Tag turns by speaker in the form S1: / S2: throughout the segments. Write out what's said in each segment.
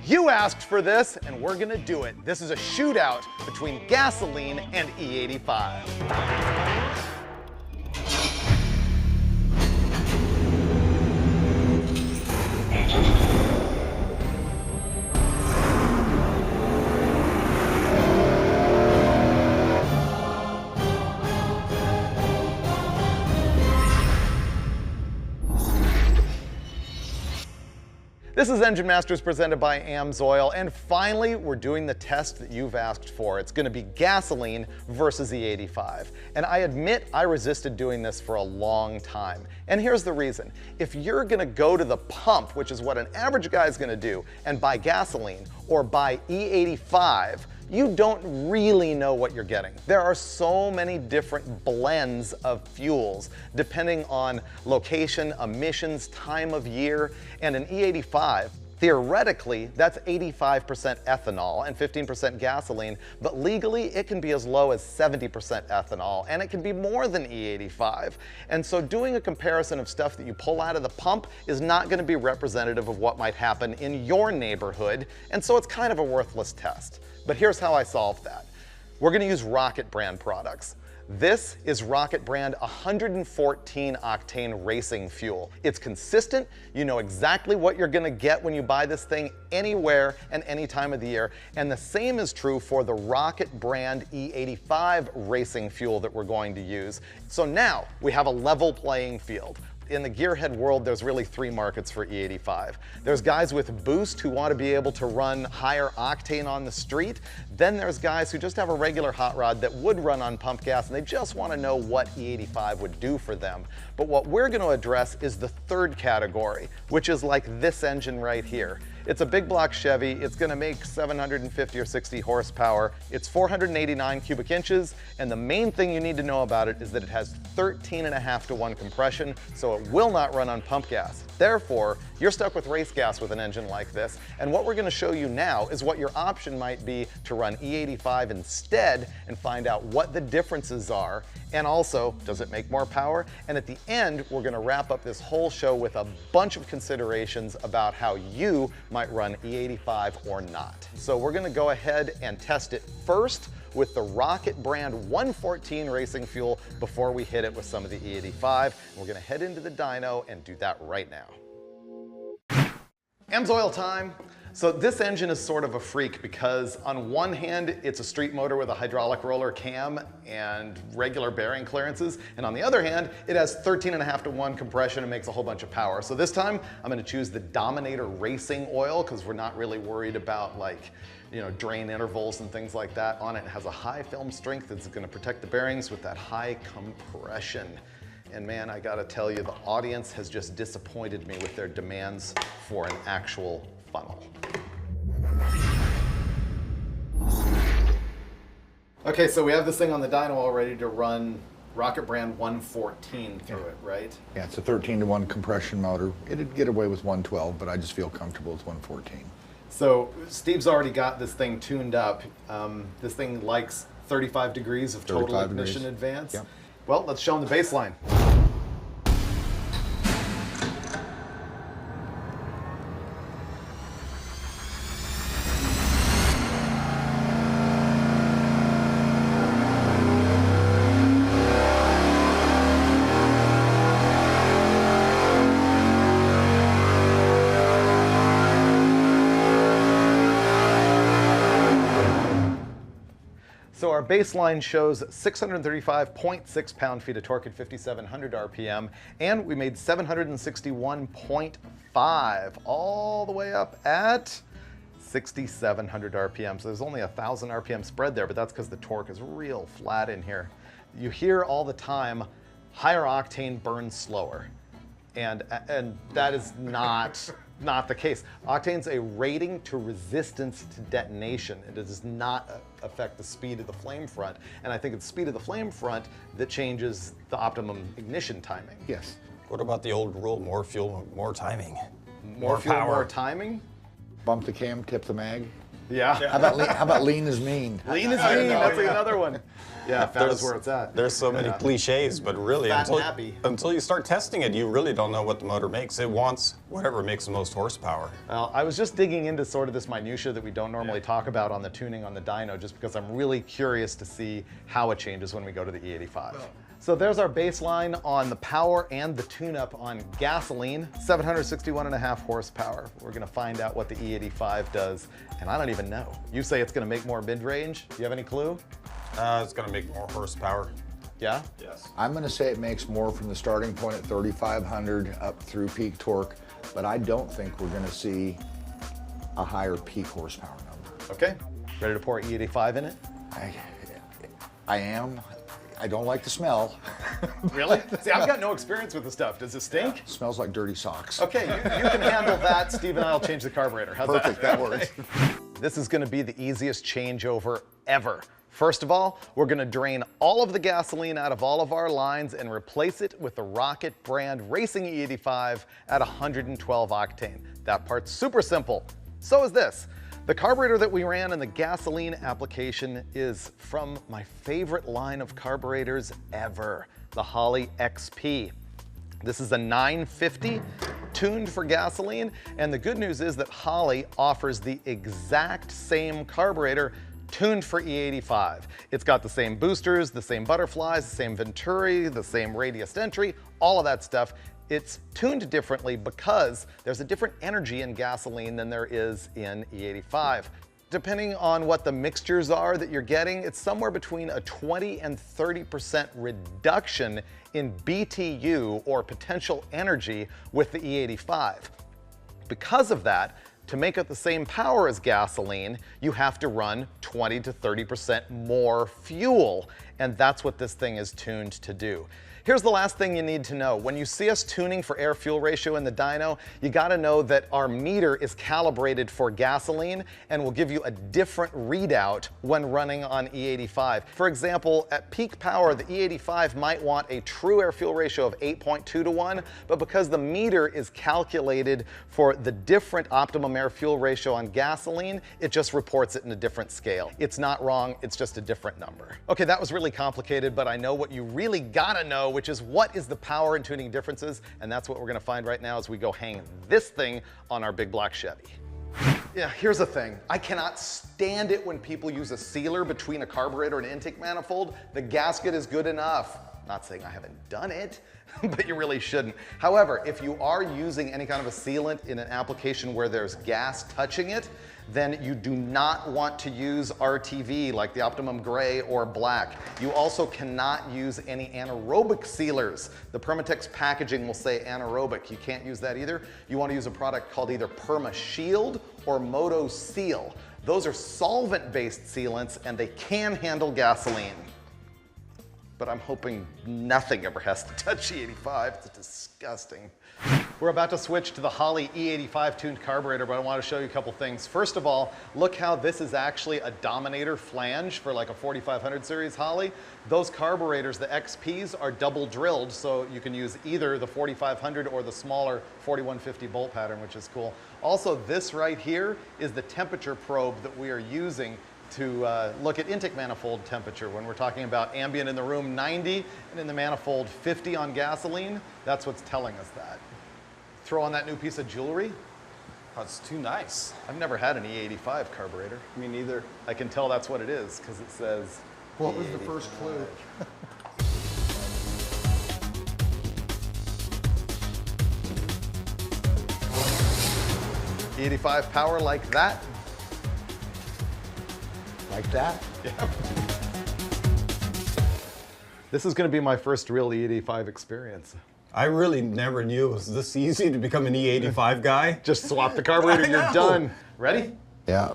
S1: You asked for this, and we're gonna do it. This is a shootout between gasoline and E85. This is Engine Masters presented by AMSOIL, and finally we're doing the test that you've asked for. It's going to be gasoline versus E85. And I admit I resisted doing this for a long time. And here's the reason. If you're going to go to the pump, which is what an average guy is going to do, and buy gasoline or buy E85, you don't really know what you're getting. There are so many different blends of fuels depending on location, emissions, time of year, and an E85, theoretically, that's 85% ethanol and 15% gasoline, but legally it can be as low as 70% ethanol, and it can be more than E85. And so doing a comparison of stuff that you pull out of the pump is not going to be representative of what might happen in your neighborhood, and so it's kind of a worthless test. But here's how I solved that. We're going to use Rocket brand products. This is Rocket brand 114 octane racing fuel. It's consistent. You know exactly what you're going to get when you buy this thing anywhere and any time of the year. And the same is true for the Rocket brand E85 racing fuel that we're going to use. So now we have a level playing field. In the gearhead world, there's really three markets for E85. There's guys with boost who want to be able to run higher octane on the street. Then there's guys who just have a regular hot rod that would run on pump gas, and they just want to know what E85 would do for them. But what we're going to address is the third category, which is like this engine right here. It's a big block Chevy. It's going to make 750 or 60 horsepower. It's 489 cubic inches, and the main thing you need to know about it is that it has 13.5:1 compression, so it will not run on pump gas. Therefore, you're stuck with race gas with an engine like this, and what we're going to show you now is what your option might be to run E85 instead and find out what the differences are, and also, does it make more power? And at the end, we're going to wrap up this whole show with a bunch of considerations about how you might run E85 or not. So we're going to go ahead and test it first with the Rocket brand 114 racing fuel before we hit it with some of the E85. We're going to head into the dyno and do that right now. AMSOIL time. So this engine is sort of a freak because on one hand, it's a street motor with a hydraulic roller cam and regular bearing clearances. And on the other hand, it has 13.5:1 compression and makes a whole bunch of power. So this time I'm going to choose the Dominator Racing Oil because we're not really worried about drain intervals and things like that on it. It has a high film strength that's going to protect the bearings with that high compression. And man, I gotta tell you, the audience has just disappointed me with their demands for an actual funnel. Okay, so we have this thing on the dyno all ready to run Rocket brand 114 through it, right?
S2: Yeah, it's a 13:1 compression motor. It'd get away with 112, but I just feel comfortable with 114.
S1: So Steve's already got this thing tuned up. This thing likes 35 degrees of total ignition advance.
S2: Yep.
S1: Well, let's show them the baseline. So our baseline shows 635.6 pound-feet of torque at 5,700 RPM, and we made 761.5 all the way up at 6,700 RPM. So there's only a 1,000 RPM spread there, but that's because the torque is real flat in here. You hear all the time, higher octane burns slower. And that is not the case. Octane's a rating to resistance to detonation. It does not affect the speed of the flame front. And I think it's the speed of the flame front that changes the optimum ignition timing.
S2: Yes.
S3: What about the old rule, more fuel, more timing?
S1: More fuel,
S3: power.
S1: more timing?
S2: Bump the cam, tip the mag.
S1: Yeah.
S2: How about lean is mean?
S1: Lean is mean, that's another one. Yeah, fat is where it's at.
S3: There's so many cliches, but really,
S1: Fat and happy.
S3: until you start testing it, you really don't know what the motor makes. It wants whatever makes the most horsepower.
S1: Well, I was just digging into sort of this minutia that we don't normally talk about on the tuning on the dyno, just because I'm really curious to see how it changes when we go to the E85. So there's our baseline on the power and the tune-up on gasoline, 761.5 horsepower. We're gonna find out what the E85 does, and I don't even know. You say it's gonna make more mid-range. Do you have any clue?
S3: It's going to make more horsepower.
S1: Yeah?
S3: Yes.
S2: I'm going to say it makes more from the starting point at 3,500 up through peak torque, but I don't think we're going to see a higher peak horsepower number.
S1: Okay, ready to pour E85 in it?
S2: I am. I don't like the smell.
S1: Really? See, I've got no experience with the stuff. Does it stink?
S2: It smells like dirty socks.
S1: Okay, you can handle that. Steve and I will change the carburetor. How's
S2: Perfect, that works.
S1: This is gonna be the easiest changeover ever. First of all, we're gonna drain all of the gasoline out of all of our lines and replace it with the Rocket brand Racing E85 at 112 octane. That part's super simple. So is this. The carburetor that we ran in the gasoline application is from my favorite line of carburetors ever, the Holley XP. This is a 950 tuned for gasoline, and the good news is that Holley offers the exact same carburetor tuned for E85. It's got the same boosters, the same butterflies, the same venturi, the same radius entry, all of that stuff. It's tuned differently because there's a different energy in gasoline than there is in E85. Depending on what the mixtures are that you're getting, it's somewhere between a 20 and 30% reduction in BTU, or potential energy, with the E85. Because of that, to make it the same power as gasoline, you have to run 20 to 30% more fuel, and that's what this thing is tuned to do. Here's the last thing you need to know. When you see us tuning for air-fuel ratio in the dyno, you gotta know that our meter is calibrated for gasoline and will give you a different readout when running on E85. For example, at peak power, the E85 might want a true air-fuel ratio of 8.2 to 1, but because the meter is calculated for the different optimum air-fuel ratio on gasoline, it just reports it in a different scale. It's not wrong, it's just a different number. Okay, that was really complicated, but I know what you really gotta know, which is what is the power and tuning differences, and that's what we're gonna find right now as we go hang this thing on our big black Chevy. Yeah, here's the thing. I cannot stand it when people use a sealer between a carburetor and intake manifold. The gasket is good enough. Not saying I haven't done it, but you really shouldn't. However, if you are using any kind of a sealant in an application where there's gas touching it, then you do not want to use RTV like the Optimum Gray or Black. You also cannot use any anaerobic sealers. The Permatex packaging will say anaerobic. You can't use that either. You want to use a product called either Perma Shield or Moto Seal. Those are solvent-based sealants, and they can handle gasoline. But I'm hoping nothing ever has to touch E85. It's disgusting. We're about to switch to the Holley E85 tuned carburetor, but I want to show you a couple things. First of all, look how this is actually a Dominator flange for like a 4500 series Holley. Those carburetors, the XPs, are double drilled, so you can use either the 4500 or the smaller 4150 bolt pattern, which is cool. Also, this right here is the temperature probe that we are using to look at intake manifold temperature. When we're talking about ambient in the room 90 and in the manifold 50 on gasoline, that's what's telling us that. Throw on that new piece of jewelry.
S3: Oh, it's too nice.
S1: I've never had an E85 carburetor.
S3: Me neither.
S1: I can tell that's what it is because it says
S2: What was the first clue?
S1: E85 power like that.
S2: Like that?
S1: Yeah. This is going to be my first real E85 experience.
S3: I really never knew it was this easy to become an E85 guy.
S1: Just swap the carburetor, you're done. Ready?
S2: Yeah.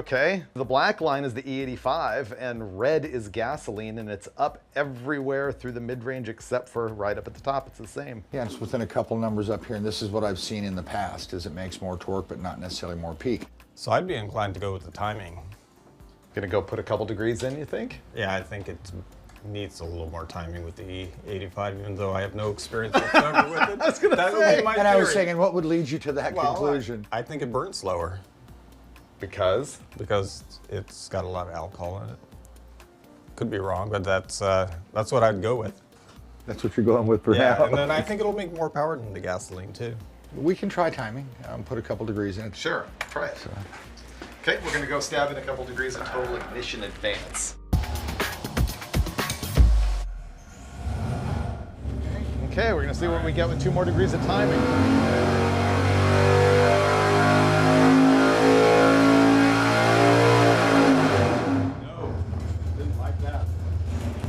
S1: Okay, the black line is the E85 and red is gasoline, and it's up everywhere through the mid-range except for right up at the top. It's the same.
S2: Yeah, it's within a couple numbers up here, and this is what I've seen in the past, is it makes more torque, but not necessarily more peak.
S3: So I'd be inclined to go with the timing.
S1: Gonna go put a couple degrees in, you think?
S3: Yeah, I think it needs a little more timing with the E85, even though I have no experience whatsoever with it.
S1: I was gonna
S3: That would
S1: say.
S3: be my
S2: And I was
S3: theory.
S2: thinking, what would lead you to that
S3: Well,
S2: conclusion?
S3: I think it burns slower
S1: Because?
S3: because it's got a lot of alcohol in it. Could be wrong, but that's what I'd go with.
S2: That's what you're going with for
S3: Yeah,
S2: now.
S3: and then I think it'll make more power than the gasoline too.
S2: We can try timing, put a couple degrees in it.
S1: Sure, try it. Okay, we're gonna go stab in a couple degrees of total ignition advance. Okay, we're gonna see what we get with 2 more degrees of timing.
S3: No, didn't like that.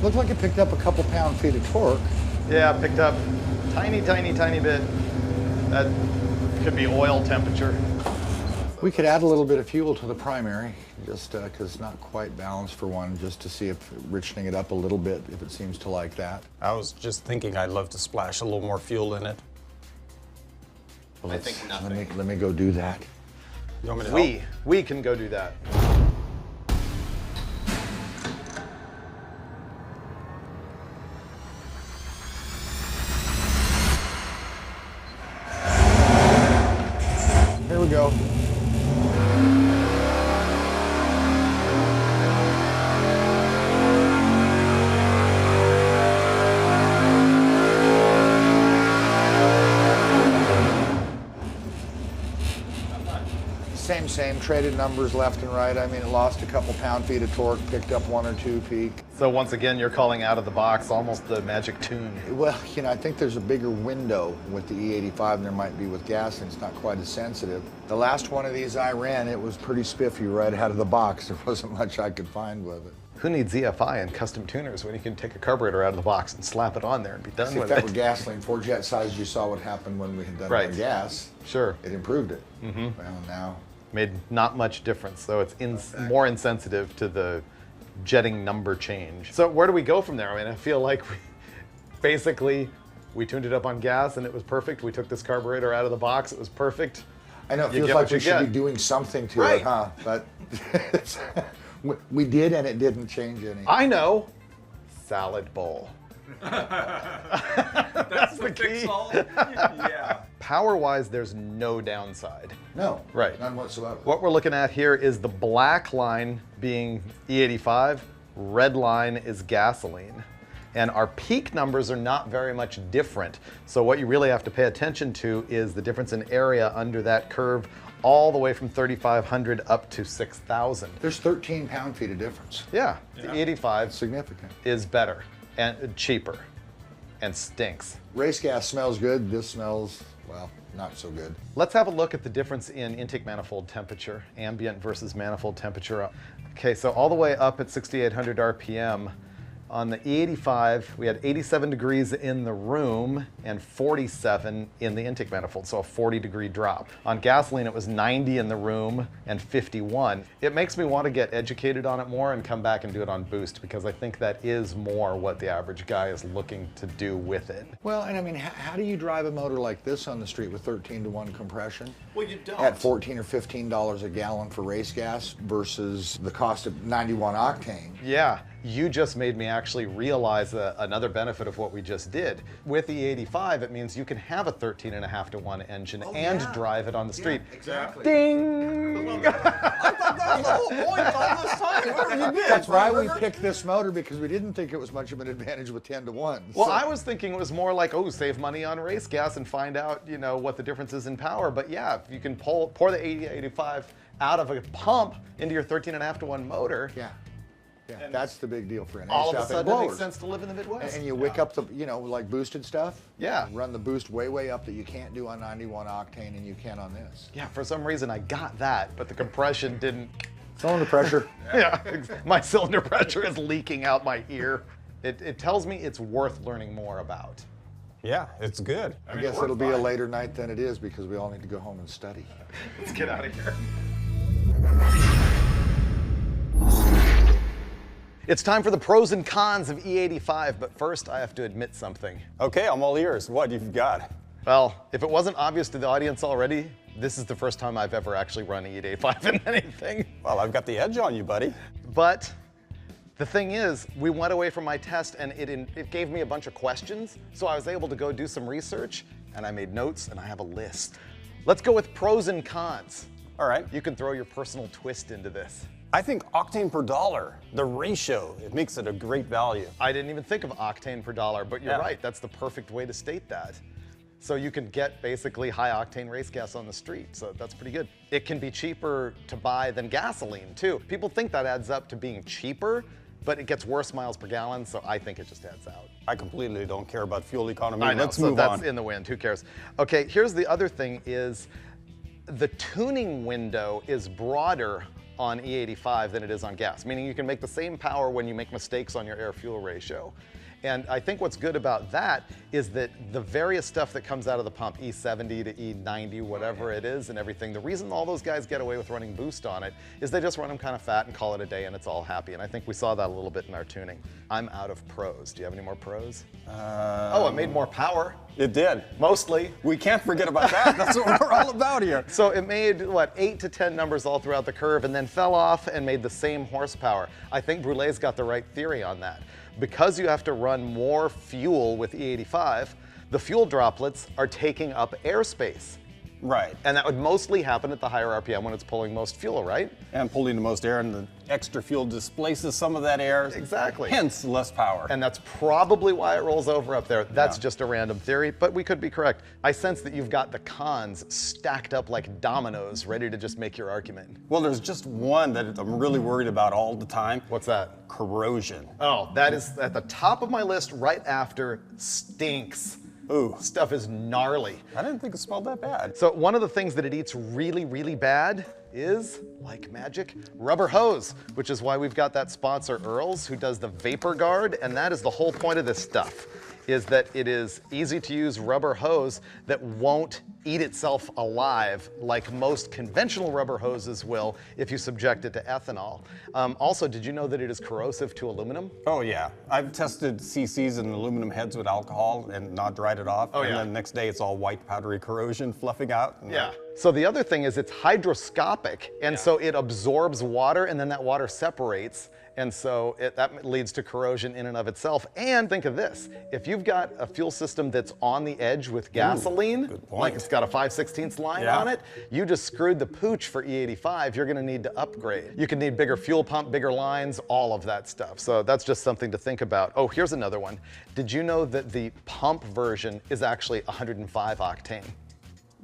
S2: Looked like it picked up a couple pound-feet of torque.
S1: Yeah, picked up tiny bit. That could be oil temperature.
S2: We could add a little bit of fuel to the primary, just because it's not quite balanced for one, just to see if richening it up a little bit, if it seems to like that.
S3: I was just thinking I'd love to splash a little more fuel in it.
S2: Well,
S1: I think nothing.
S2: Let me go do that.
S3: You want me to help?
S1: We can go do that.
S2: Here we go. Same, traded numbers left and right. I mean, it lost a couple pound-feet of torque, picked up 1 or 2 peak.
S1: So once again, you're calling out of the box, almost the magic tune.
S2: Well, I think there's a bigger window with the E85 than there might be with gasoline. It's not quite as sensitive. The last one of these I ran, it was pretty spiffy right out of the box. There wasn't much I could find with it.
S1: Who needs EFI and custom tuners when you can take a carburetor out of the box and slap it on there and be done
S2: See, if
S1: with
S2: that
S1: it?
S2: were gasoline, 4-jet size, you saw what happened when we had done it on gas.
S1: Sure.
S2: It improved it. Well, now,
S1: Made not much difference, so it's more insensitive to the jetting number change. So where do we go from there? I mean, I feel like we tuned it up on gas and it was perfect. We took this carburetor out of the box, it was perfect.
S2: I know it
S1: You
S2: feels
S1: get
S2: like
S1: what
S2: we
S1: you
S2: should be
S1: get.
S2: doing something to
S1: Right.
S2: it, huh? But we did, and it didn't change any.
S1: I know, salad bowl.
S3: That's
S1: the key.
S3: Yeah.
S1: Power-wise, there's no downside.
S2: No,
S1: Right.
S2: none whatsoever.
S1: What we're looking at here is the black line being E85, red line is gasoline. And our peak numbers are not very much different. So what you really have to pay attention to is the difference in area under that curve all the way from 3,500 up to 6,000.
S2: There's 13 pound-feet of difference.
S1: Yeah, the E85
S2: Significant.
S1: is better and cheaper and stinks.
S2: Race gas smells good. This smells, well, not so good.
S1: Let's have a look at the difference in intake manifold temperature, ambient versus manifold temperature. Okay, so all the way up at 6,800 RPM, on the E85, we had 87 degrees in the room and 47 in the intake manifold, so a 40-degree drop. On gasoline, it was 90 in the room and 51. It makes me want to get educated on it more and come back and do it on boost, because I think that is more what the average guy is looking to do with it.
S2: Well, and I mean, how do you drive a motor like this on the street with 13-to-1 compression?
S1: Well, you don't.
S2: At $14 or $15 a gallon for race gas versus the cost of 91 octane.
S1: Yeah, you just made me actually realize another benefit of what we just did. With the E85, it means you can have a 13.5-to-1 engine and drive it on the street.
S3: Exactly.
S1: Ding!
S3: I thought that was the whole point all this time. What have you been?
S2: That's why we picked this motor, because we didn't think it was much of an advantage with 10-to-1.
S1: Well, I was thinking it was more like, oh, save money on race gas and find out, what the difference is in power. But yeah, if you can pour the E85 out of a pump into your 13.5-to-1 motor,
S2: Yeah, that's the big deal for an
S1: all of a
S2: stuff and
S1: sudden it makes
S2: blowers.
S1: sense to live in the Midwest.
S2: And you wick up the, like boosted stuff.
S1: Yeah.
S2: Run the boost way up that you can't do on 91 octane and you can on this.
S1: Yeah, for some reason I got that, but the compression didn't.
S2: Cylinder pressure.
S1: Yeah, my cylinder pressure is leaking out my ear. It tells me it's worth learning more about.
S3: Yeah, it's good.
S2: I guess it'll be a later night than it is because we all need to go home and study.
S1: Let's get out of here. It's time for the pros and cons of E85, but first I have to admit something.
S3: Okay, I'm all ears. What you've got?
S1: Well, if it wasn't obvious to the audience already, this is the first time I've ever actually run E85 in anything.
S3: Well, I've got the edge on you, buddy.
S1: But the thing is, we went away from my test and it gave me a bunch of questions, so I was able to go do some research, and I made notes, and I have a list. Let's go with pros and cons.
S3: All right.
S1: You can throw your personal twist into this.
S3: I think octane per dollar, the ratio, it makes it a great value.
S1: I didn't even think of octane per dollar, but you're
S3: Yeah.
S1: right, that's the perfect way to state that. So you can get basically high octane race gas on the street, so that's pretty good. It can be cheaper to buy than gasoline too. People think that adds up to being cheaper, but it gets worse miles per gallon, so I think it just adds out.
S3: I completely don't care about fuel economy.
S1: I know,
S3: Let's
S1: so
S3: move
S1: that's
S3: on.
S1: in the wind, who cares? Okay, here's the other thing is the tuning window is broader on E85 than it is on gas, meaning you can make the same power when you make mistakes on your air-fuel ratio. And I think what's good about that is that the various stuff that comes out of the pump, E70 to E90, whatever it is and everything, the reason all those guys get away with running boost on it is they just run them kind of fat and call it a day and it's all happy. And I think we saw that a little bit in our tuning. I'm out of pros. Do you have any more pros? Oh, it made more power.
S3: It did.
S1: Mostly.
S3: We can't forget about that. That's what we're all about here.
S1: So it made, what, 8 to 10 numbers all throughout the curve and then fell off and made the same horsepower. I think Brulé's got the right theory on that. Because you have to run more fuel with E85, the fuel droplets are taking up airspace.
S3: Right.
S1: And that would mostly happen at the higher RPM when it's pulling most fuel, right?
S3: And pulling the most air, and the extra fuel displaces some of that air.
S1: Exactly.
S3: Hence, less power.
S1: And that's probably why it rolls over up there. That's
S3: Yeah.
S1: just a random theory, but we could be correct. I sense that you've got the cons stacked up like dominoes, ready to just make your argument.
S3: Well, there's just one that I'm really worried about all the time.
S1: What's that?
S3: Corrosion.
S1: Oh, that is at the top of my list right after stinks.
S3: Ooh.
S1: Stuff is gnarly.
S3: I didn't think it smelled that bad.
S1: So one of the things that it eats really, really bad is, like magic, rubber hose, which is why we've got that sponsor Earls who does the Vapor Guard, and that is the whole point of this stuff, is that it is easy to use rubber hose that won't eat itself alive like most conventional rubber hoses will if you subject it to ethanol. Also, did you know that it is corrosive to aluminum?
S3: Oh yeah, I've tested CCs and aluminum heads with alcohol and not dried it off.
S1: Oh,
S3: and
S1: yeah.
S3: then the next day it's all white powdery corrosion fluffing out.
S1: Yeah. So the other thing is it's hydroscopic, and so it absorbs water and then that water separates, and so that leads to corrosion in and of itself. And think of this, if you've got a fuel system that's on the edge with gasoline,
S3: good point.
S1: like it's got a 5/16 line
S3: Yeah.
S1: on it, you just screwed the pooch for E85, you're gonna need to upgrade. You can need bigger fuel pump, bigger lines, all of that stuff. So that's just something to think about. Oh, here's another one. Did you know that the pump version is actually 105 octane?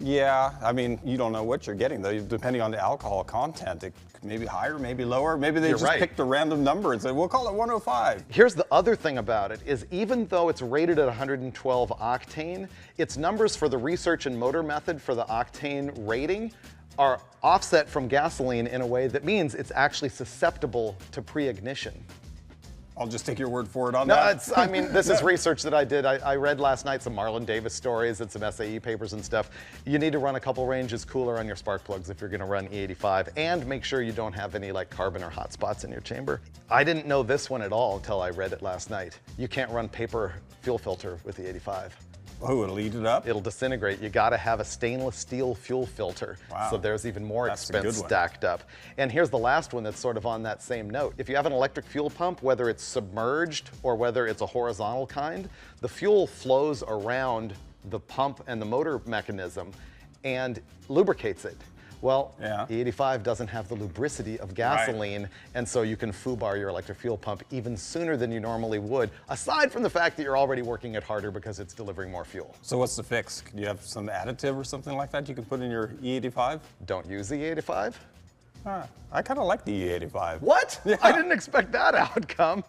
S3: Yeah, I mean, you don't know what you're getting though, depending on the alcohol content. It may be higher, maybe lower. Maybe they
S1: You're
S3: just
S1: right.
S3: picked a random number and said, we'll call it 105.
S1: Here's the other thing about it, is even though it's rated at 112 octane, its numbers for the research and motor method for the octane rating are offset from gasoline in a way that means it's actually susceptible to pre-ignition.
S3: I'll just take your word for it on
S1: No,
S3: that.
S1: I mean, this is research that I did. I read last night some Marlon Davis stories and some SAE papers and stuff. You need to run a couple ranges cooler on your spark plugs if you're gonna run E85, and make sure you don't have any like carbon or hot spots in your chamber. I didn't know this one at all until I read it last night. You can't run paper fuel filter with the E85.
S3: Oh, it'll eat it up?
S1: It'll disintegrate. You gotta have a stainless steel fuel filter.
S3: Wow.
S1: So there's even more
S3: That's a good
S1: expense
S3: one.
S1: stacked up. And here's the last one that's sort of on that same note. If you have an electric fuel pump, whether it's submerged or whether it's a horizontal kind, the fuel flows around the pump and the motor mechanism and lubricates it. Well,
S3: Yeah.
S1: E85 doesn't have the lubricity of gasoline, and so you can foobar your electric fuel pump even sooner than you normally would, aside from the fact that you're already working it harder because it's delivering more fuel.
S3: So what's the fix? Do you have some additive or something like that you can put in your E85?
S1: Don't use the E85?
S3: I kind of like the E85.
S1: What?
S3: Yeah.
S1: I didn't expect that outcome.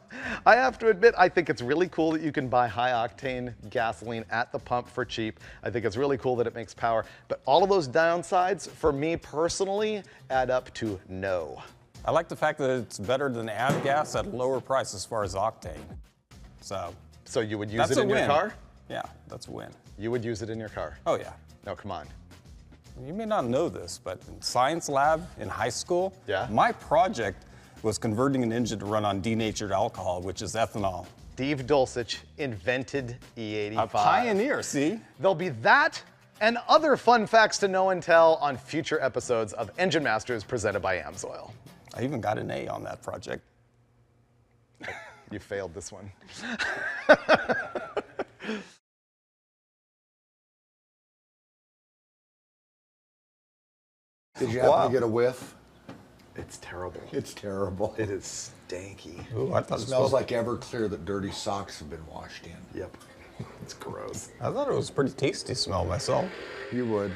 S1: I have to admit, I think it's really cool that you can buy high octane gasoline at the pump for cheap. I think it's really cool that it makes power. But all of those downsides, for me personally, add up to no.
S3: I like the fact that it's better than avgas at a lower price as far as octane. So
S1: you would use
S3: that's
S1: it
S3: a
S1: in
S3: win.
S1: your car?
S3: Yeah, that's a win.
S1: You would use it in your car?
S3: Oh yeah.
S1: No, come on.
S3: You may not know this, but in science lab in high school,
S1: Yeah.
S3: my project was converting an engine to run on denatured alcohol, which is ethanol.
S1: Steve Dulcich invented E85.
S3: A pioneer, see?
S1: There'll be that and other fun facts to know and tell on future episodes of Engine Masters presented by AMSOIL.
S3: I even got an A on that project.
S1: You failed this one.
S2: Did you happen to get a whiff?
S1: It's terrible.
S2: It's terrible.
S1: It is stanky.
S3: Ooh, I thought
S2: It smells like Everclear that dirty socks have been washed in.
S1: Yep. It's gross.
S3: I thought it was a pretty tasty smell myself.
S2: You would.